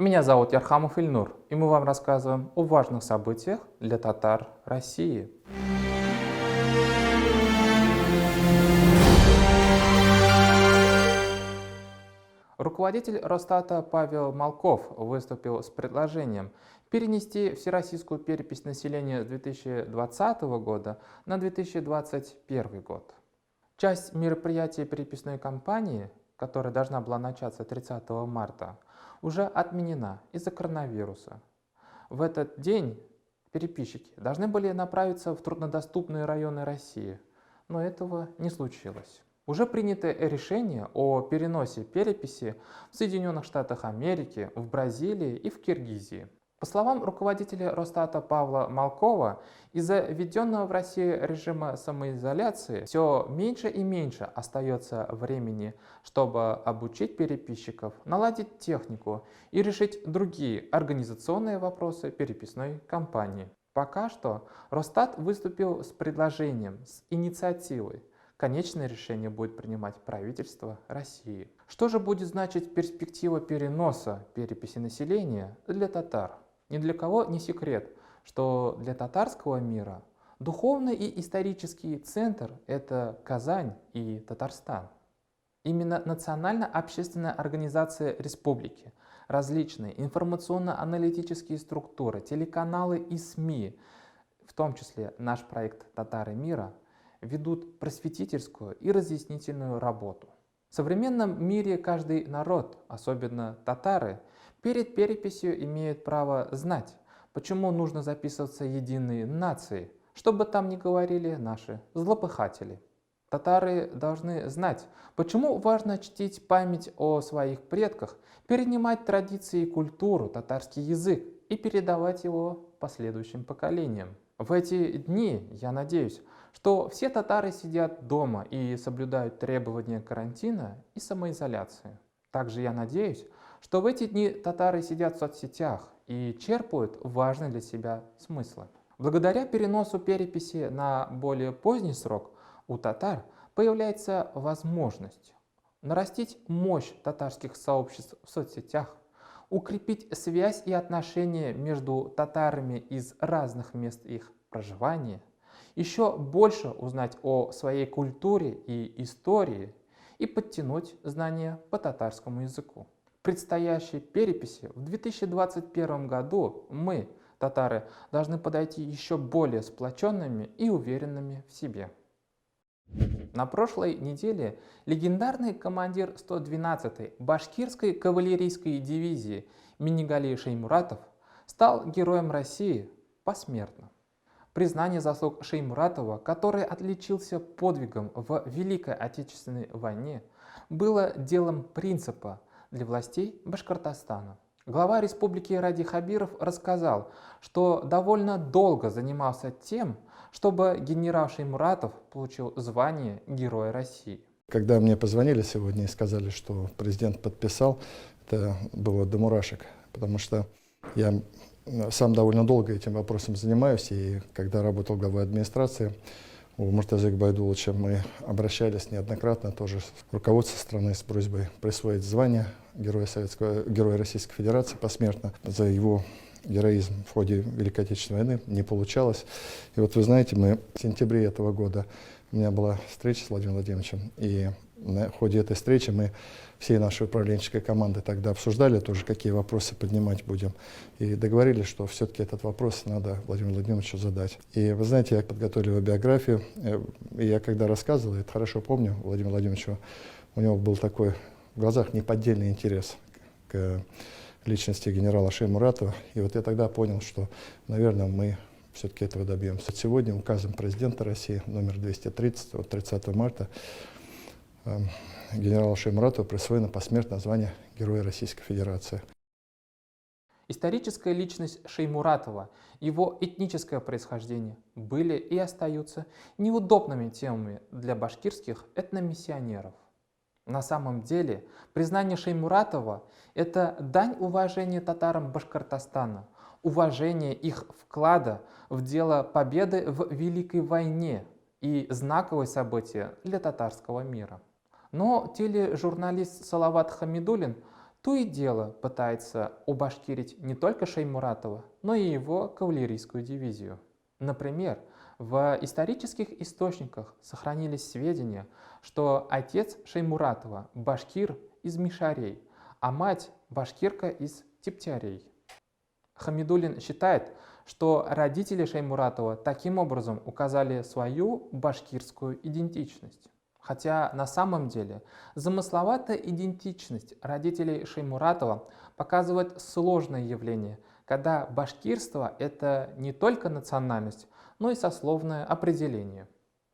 Меня зовут Ярхамов Ильнур, и мы вам рассказываем о важных событиях для татар России. Руководитель Росстата Павел Малков выступил с предложением перенести всероссийскую перепись населения с 2020 года на 2021 год. Часть мероприятий переписной кампании, которая должна была начаться 30 марта, уже отменена из-за коронавируса. В этот день переписчики должны были направиться в труднодоступные районы России, но этого не случилось. Уже принято решение о переносе переписи в Соединенных Штатах Америки, в Бразилии и в Киргизии. По словам руководителя Росстата Павла Малкова, из-за введенного в России режима самоизоляции все меньше и меньше остается времени, чтобы обучить переписчиков, наладить технику и решить другие организационные вопросы переписной кампании. Пока что Росстат выступил с предложением, с инициативой. Конечное решение будет принимать правительство России. Что же будет значить перспектива переноса переписи населения для татар? Ни для кого не секрет, что для татарского мира духовный и исторический центр – это Казань и Татарстан. Именно Национально-общественная организация республики, различные информационно-аналитические структуры, телеканалы и СМИ, в том числе наш проект «Татары мира», ведут просветительскую и разъяснительную работу. В современном мире каждый народ, особенно татары, перед переписью имеют право знать, почему нужно записываться единой нацией, что бы там ни говорили наши злопыхатели. Татары должны знать, почему важно чтить память о своих предках, перенимать традиции и культуру, татарский язык и передавать его последующим поколениям. В эти дни, я надеюсь, что все татары сидят дома и соблюдают требования карантина и самоизоляции. Также я надеюсь, что в эти дни татары сидят в соцсетях и черпают важные для себя смыслы. Благодаря переносу переписи на более поздний срок у татар появляется возможность нарастить мощь татарских сообществ в соцсетях, укрепить связь и отношения между татарами из разных мест их проживания, еще больше узнать о своей культуре и истории и подтянуть знания по татарскому языку. В предстоящей переписи в 2021 году мы, татары, должны подойти еще более сплоченными и уверенными в себе. На прошлой неделе легендарный командир 112-й башкирской кавалерийской дивизии Минигали Шеймуратов стал героем России посмертно. Признание заслуг Шеймуратова, который отличился подвигом в Великой Отечественной войне, было делом принципа для властей Башкортостана. Глава республики Ради Хабиров рассказал, что довольно долго занимался тем, чтобы генерал Шеймуратов получил звание Героя России. Когда мне позвонили сегодня и сказали, что президент подписал, это было до мурашек, потому что я сам довольно долго этим вопросом занимаюсь, и когда работал главой администрации у Муртазы Губайдуловича, мы обращались неоднократно тоже с руководством страны с просьбой присвоить звание Героя Российской Федерации посмертно за его героизм в ходе Великой Отечественной войны. Не получалось. И вот вы знаете, в сентябре этого года у меня была встреча с Владимиром Владимировичем, и в ходе этой встречи мы всей нашей управленческой команды тогда обсуждали тоже, какие вопросы поднимать будем. И договорились, что все-таки этот вопрос надо Владимиру Владимировичу задать. И вы знаете, я подготовил его биографию, и я когда рассказывал, это хорошо помню, Владимиру Владимировичу, у него был такой в глазах неподдельный интерес к личности генерала Шеймуратова. И вот я тогда понял, что, наверное, мы все-таки этого добьемся. Сегодня указом президента России номер 230 от 30 марта генералу Шеймуратову присвоено посмертное звание Героя Российской Федерации. Историческая личность Шеймуратова, его этническое происхождение были и остаются неудобными темами для башкирских этномиссионеров. На самом деле, признание Шеймуратова – это дань уважения татарам Башкортостана, уважение их вклада в дело победы в Великой войне и знаковое событие для татарского мира. Но тележурналист Салават Хамидуллин То и дело пытается убашкирить не только Шеймуратова, но и его кавалерийскую дивизию. Например, в исторических источниках сохранились сведения, что отец Шеймуратова – башкир из Мишарей, а мать – башкирка из Тептярей. Хамидуллин считает, что родители Шеймуратова таким образом указали свою башкирскую идентичность. Хотя на самом деле замысловатая идентичность родителей Шеймуратова показывает сложное явление, когда башкирство – это не только национальность, но и сословное определение.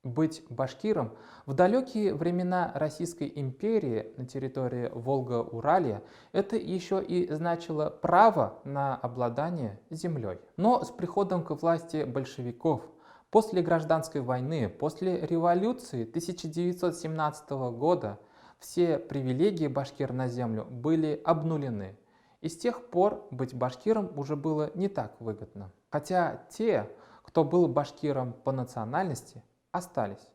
Быть башкиром в далекие времена Российской империи на территории Волга-Уралья это еще и значило право на обладание землей. Но с приходом к власти большевиков, после гражданской войны, после революции 1917 года все привилегии башкир на землю были обнулены. И с тех пор быть башкиром уже было не так выгодно. Хотя те, кто был башкиром по национальности, остались.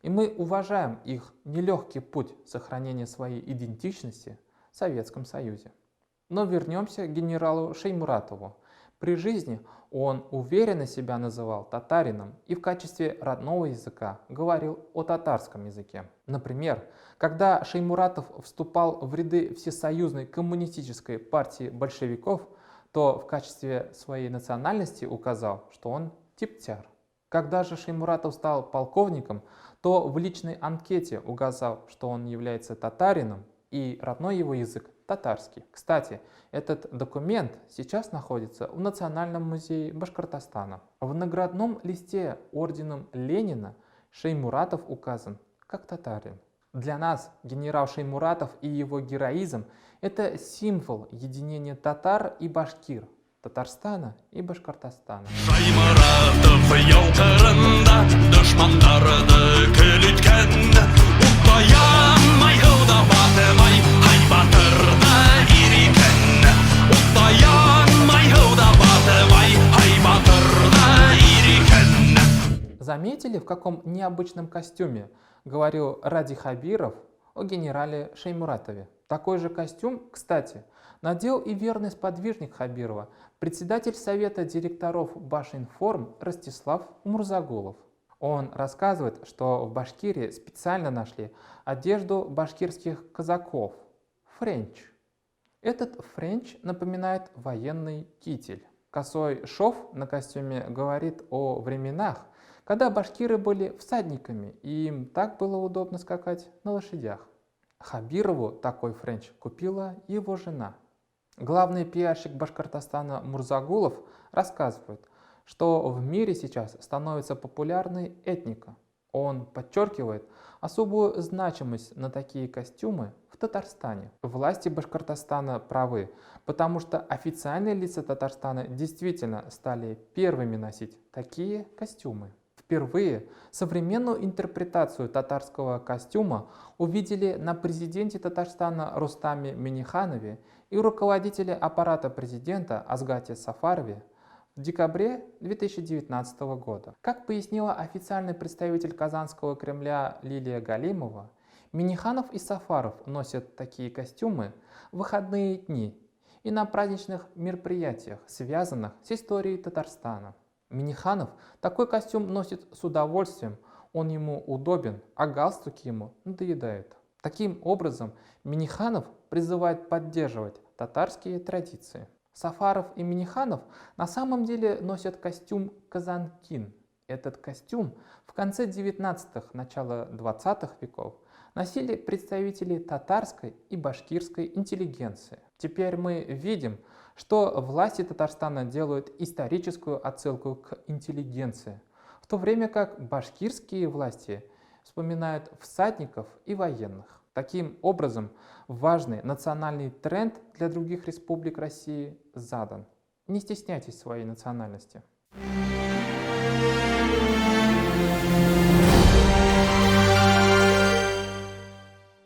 И мы уважаем их нелегкий путь сохранения своей идентичности в Советском Союзе. Но вернемся к генералу Шеймуратову. При жизни он уверенно себя называл татарином и в качестве родного языка говорил о татарском языке. Например, когда Шеймуратов вступал в ряды Всесоюзной коммунистической партии большевиков, то в качестве своей национальности указал, что он тептяр. Когда же Шеймуратов стал полковником, то в личной анкете указал, что он является татарином и родной его язык татарский. Кстати, этот документ сейчас находится в Национальном музее Башкортостана. В наградном листе орденом Ленина Шеймуратов указан как татарин. Для нас генерал Шеймуратов и его героизм – это символ единения татар и башкир, Татарстана и Башкортостана. Шеймуратов ялтырында дошмандарды көлүткөн, утаянмай батымай, ай батырда ирикен. Утаянмай батымай, ай батырда ирикен. Заметили, в каком необычном костюме говорил Ради Хабиров о генерале Шеймуратове? Такой же костюм, кстати, надел и верный сподвижник Хабирова, председатель совета директоров Башинформ Ростислав Мурзагулов. Он рассказывает, что в Башкирии специально нашли одежду башкирских казаков – френч. Этот френч напоминает военный китель. Косой шов на костюме говорит о временах, когда башкиры были всадниками, и им так было удобно скакать на лошадях. Хабирову такой френч купила его жена. Главный пиарщик Башкортостана Мурзагулов рассказывает, что в мире сейчас становится популярной этника. Он подчеркивает особую значимость на такие костюмы в Татарстане. Власти Башкортостана правы, потому что официальные лица Татарстана действительно стали первыми носить такие костюмы. Впервые современную интерпретацию татарского костюма увидели на президенте Татарстана Рустаме Минниханове и руководителе аппарата президента Азгате Сафарове в декабре 2019 года. Как пояснила официальный представитель Казанского Кремля Лилия Галимова, Минниханов и Сафаров носят такие костюмы в выходные дни и на праздничных мероприятиях, связанных с историей Татарстана. Минниханов такой костюм носит с удовольствием, он ему удобен, а галстуки ему надоедают. Таким образом, Минниханов призывает поддерживать татарские традиции. Сафаров и Минниханов на самом деле носят костюм казанкин. Этот костюм в конце 19-х, начало 20-х веков носили представители татарской и башкирской интеллигенции. Теперь мы видим, что власти Татарстана делают историческую отсылку к интеллигенции, в то время как башкирские власти вспоминают всадников и военных. Таким образом, важный национальный тренд для других республик России задан. Не стесняйтесь своей национальности.